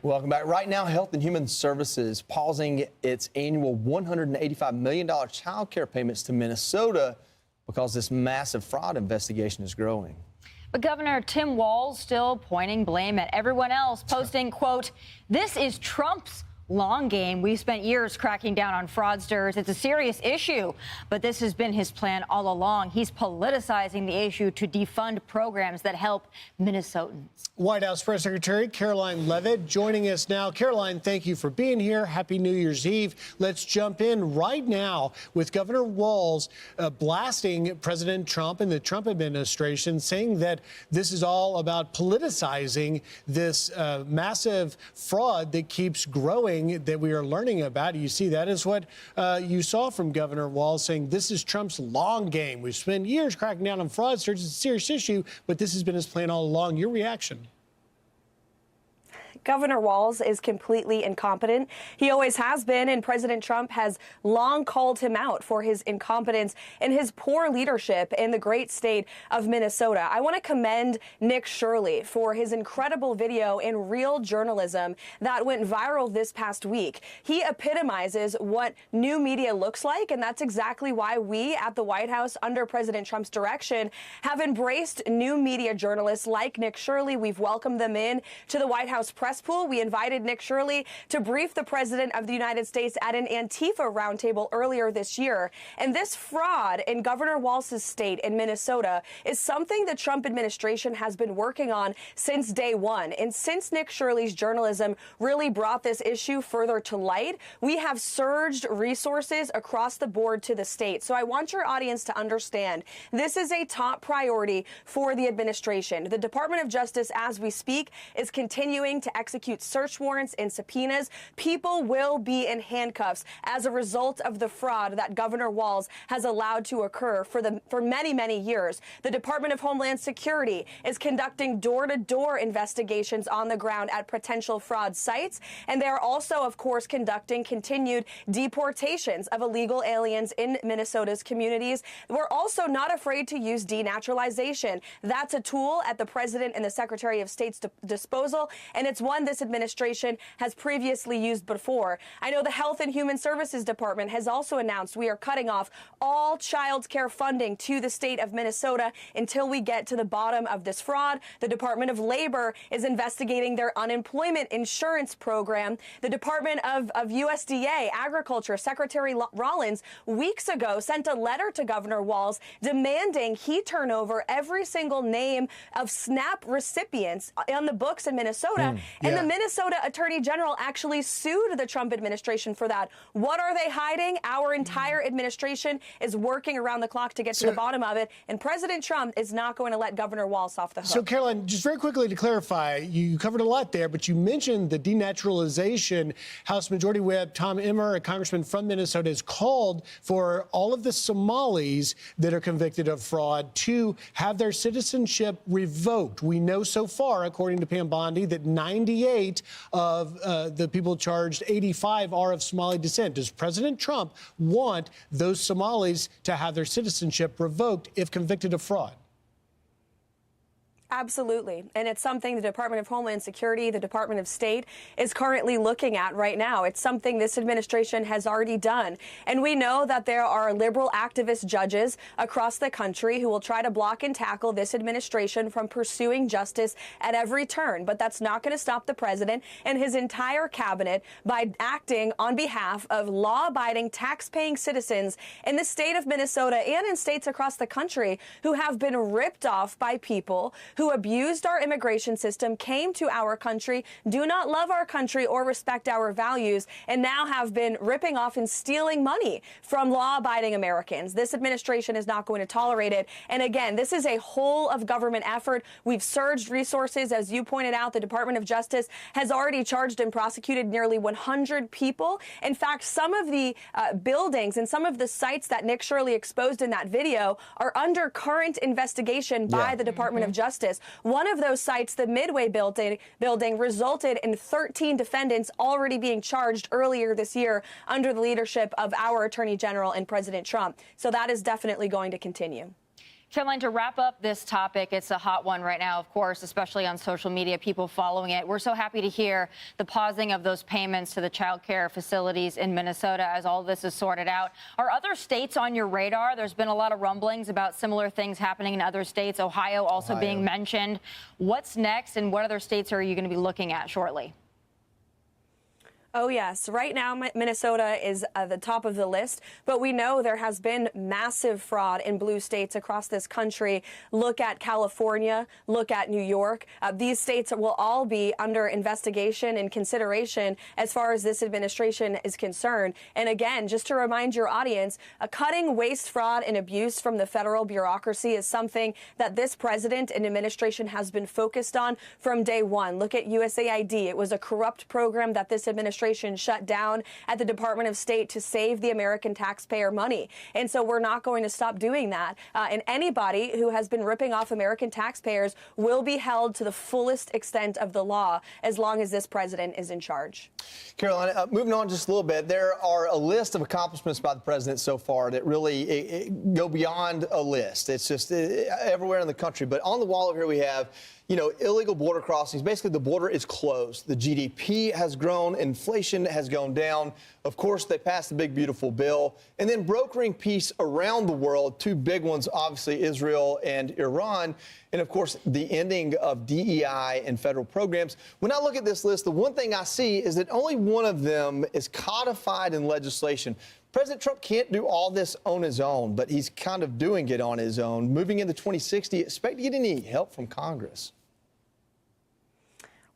Welcome back. Right now, Health and Human Services pausing its annual $185 million child care payments to Minnesota because this massive fraud investigation is growing. But Governor Tim Walz still pointing blame at everyone else, posting, quote, "This is Trump's long game. We've spent years cracking down on fraudsters. It's a serious issue, but this has been his plan all along. He's politicizing the issue to defund programs that help Minnesotans." White House Press Secretary Karoline Leavitt joining us now. Karoline, thank you for being here. Happy New Year's Eve. Let's jump in right now with Governor Walz blasting President Trump and the Trump administration, saying that this is all about politicizing this massive fraud that keeps growing that we are learning about. You see, that is what you saw from Governor Walz, saying this is Trump's long game. We've spent years cracking down on fraudsters. It's a serious issue, but this has been his plan all along. Your reaction? Governor Walz is completely incompetent. He always has been, and President Trump has long called him out for his incompetence and his poor leadership in the great state of Minnesota. I want to commend Nick Shirley for his incredible video in Real Journalism that went viral this past week. He epitomizes what new media looks like, and that's exactly why we at the White House, under President Trump's direction, have embraced new media journalists like Nick Shirley. We've welcomed them in to the White House press pool. We invited Nick Shirley to brief the President of the United States at an Antifa roundtable earlier this year. And this fraud in Governor Walz's state in Minnesota is something the Trump administration has been working on since day one. And since Nick Shirley's journalism really brought this issue further to light, we have surged resources across the board to the state. So I want your audience to understand this is a top priority for the administration. The Department of Justice, as we speak, is continuing to execute search warrants and subpoenas. People will be in handcuffs as a result of the fraud that Governor Walz has allowed to occur for many, many years. The Department of Homeland Security is conducting door-to-door investigations on the ground at potential fraud sites, and they are also, of course, conducting continued deportations of illegal aliens in Minnesota's communities. We're also not afraid to use denaturalization. That's a tool at the President and the Secretary of State's disposal, and it's one this administration has previously used before. I know the Health and Human Services Department has also announced we are cutting off all child care funding to the state of Minnesota until we get to the bottom of this fraud. The Department of Labor is investigating their unemployment insurance program. The Department of USDA Agriculture Secretary Rollins weeks ago sent a letter to Governor Walz demanding he turn over every single name of SNAP recipients on the books in Minnesota. And the Minnesota Attorney General actually sued the Trump administration for that. What are they hiding? Our entire administration is working around the clock to get to the bottom of it, and President Trump is not going to let Governor Walz off the hook. So, Karoline, just very quickly to clarify, you covered a lot there, but you mentioned the denaturalization. House Majority Whip Tom Emmer, a congressman from Minnesota, has called for all of the Somalis that are convicted of fraud to have their citizenship revoked. We know so far, according to Pam Bondi, that 98 of the people charged, 85 are of Somali descent. Does President Trump want those Somalis to have their citizenship revoked if convicted of fraud? Absolutely. And it's something the Department of Homeland Security, the Department of State is currently looking at right now. It's something this administration has already done. And we know that there are liberal activist judges across the country who will try to block and tackle this administration from pursuing justice at every turn. But that's not going to stop the president and his entire cabinet by acting on behalf of law-abiding, tax-paying citizens in the state of Minnesota and in states across the country who have been ripped off by people who abused our immigration system, came to our country, do not love our country or respect our values, and now have been ripping off and stealing money from law-abiding Americans. This administration is not going to tolerate it. And again, this is a whole of government effort. We've surged resources. As you pointed out, the Department of Justice has already charged and prosecuted nearly 100 people. In fact, some of the buildings and some of the sites that Nick Shirley exposed in that video are under current investigation by the Department of Justice. One of those sites, the Midway building, resulted in 13 defendants already being charged earlier this year under the leadership of our Attorney General and President Trump. So that is definitely going to continue. Caroline, to wrap up this topic, it's a hot one right now, of course, especially on social media, people following it. We're so happy to hear the pausing of those payments to the child care facilities in Minnesota as all this is sorted out. Are other states on your radar? There's been a lot of rumblings about similar things happening in other states, Ohio also being mentioned. What's next, and what other states are you going to be looking at shortly? Oh, yes. Right now, Minnesota is at the top of the list, but we know there has been massive fraud in blue states across this country. Look at California, look at New York. These states will all be under investigation and consideration as far as this administration is concerned. And again, just to remind your audience, cutting waste, fraud, and abuse from the federal bureaucracy is something that this president and administration has been focused on from day one. Look at USAID. It was a corrupt program that this administration shut down at the Department of State to save the American taxpayer money. And so we're not going to stop doing that. And anybody who has been ripping off American taxpayers will be held to the fullest extent of the law as long as this president is in charge. Caroline, moving on just a little bit, there are a list of accomplishments by the president so far that really go beyond a list. It's just everywhere in the country. But on the wall over here we have, illegal border crossings. Basically, the border is closed. The GDP has grown. Inflation has gone down. Of course, they passed the big, beautiful bill. And then brokering peace around the world. Two big ones, obviously, Israel and Iran. And, of course, the ending of DEI and federal programs. When I look at this list, the one thing I see is that only one of them is codified in legislation. President Trump can't do all this on his own, but he's kind of doing it on his own. Moving into 2060, expect to get any help from Congress?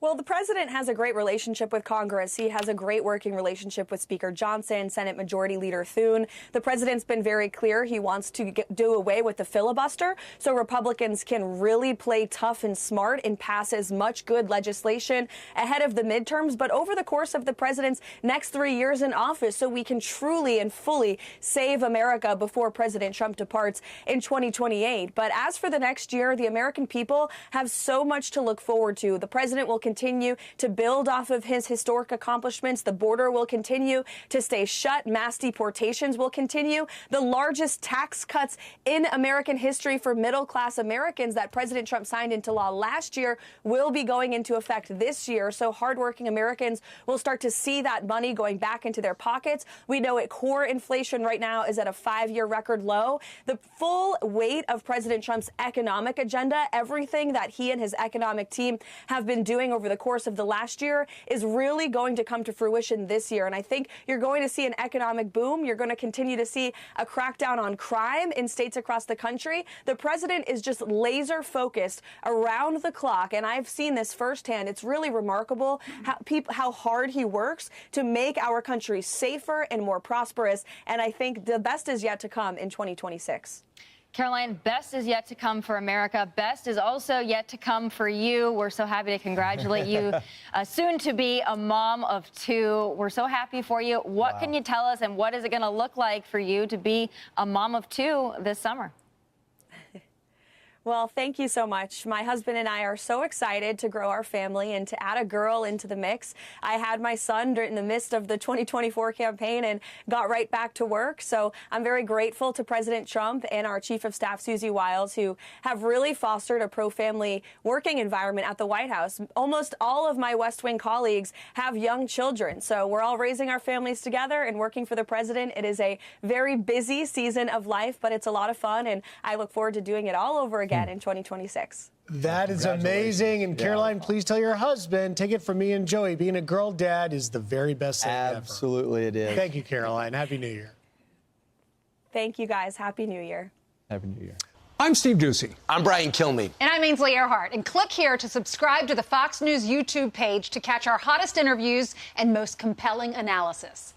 Well, the president has a great relationship with Congress. He has a great working relationship with Speaker Johnson, Senate Majority Leader Thune. The president's been very clear he wants to do away with the filibuster so Republicans can really play tough and smart and pass as much good legislation ahead of the midterms, but over the course of the president's next 3 years in office so we can truly and fully save America before President Trump departs in 2028. But as for the next year, the American people have so much to look forward to. The president will continue to build off of his historic accomplishments. The border will continue to stay shut. Mass deportations will continue. The largest tax cuts in American history for middle-class Americans that President Trump signed into law last year will be going into effect this year. So hardworking Americans will start to see that money going back into their pockets. We know core inflation right now is at a 5-year record low. The full weight of President Trump's economic agenda, everything that he and his economic team have been doing over the course of the last year is really going to come to fruition this year. And I think you're going to see an economic boom. You're going to continue to see a crackdown on crime in states across the country. The president is just laser focused around the clock. And I've seen this firsthand. It's really remarkable how hard he works to make our country safer and more prosperous. And I think the best is yet to come in 2026. Caroline, best is yet to come for America. Best is also yet to come for you. We're so happy to congratulate you. Soon to be a mom of 2. We're so happy for you. What can you tell us, and what is it going to look like for you to be a mom of 2 this summer? Well, thank you so much. My husband and I are so excited to grow our family and to add a girl into the mix. I had my son in the midst of the 2024 campaign and got right back to work. So I'm very grateful to President Trump and our Chief of Staff, Susie Walz, who have really fostered a pro-family working environment at the White House. Almost all of my West Wing colleagues have young children. So we're all raising our families together and working for the president. It is a very busy season of life, but it's a lot of fun. And I look forward to doing it all over again in 2026. That is amazing. And Caroline, please tell your husband, take it from me and Joey, being a girl dad is the very best thing ever. Absolutely it is. Thank you, Caroline. Happy New Year. Thank you, guys. Happy New Year. Happy New Year. I'm Steve Ducey. I'm Brian Kilmeade. And I'm Ainsley Earhart. And click here to subscribe to the Fox News YouTube page to catch our hottest interviews and most compelling analysis.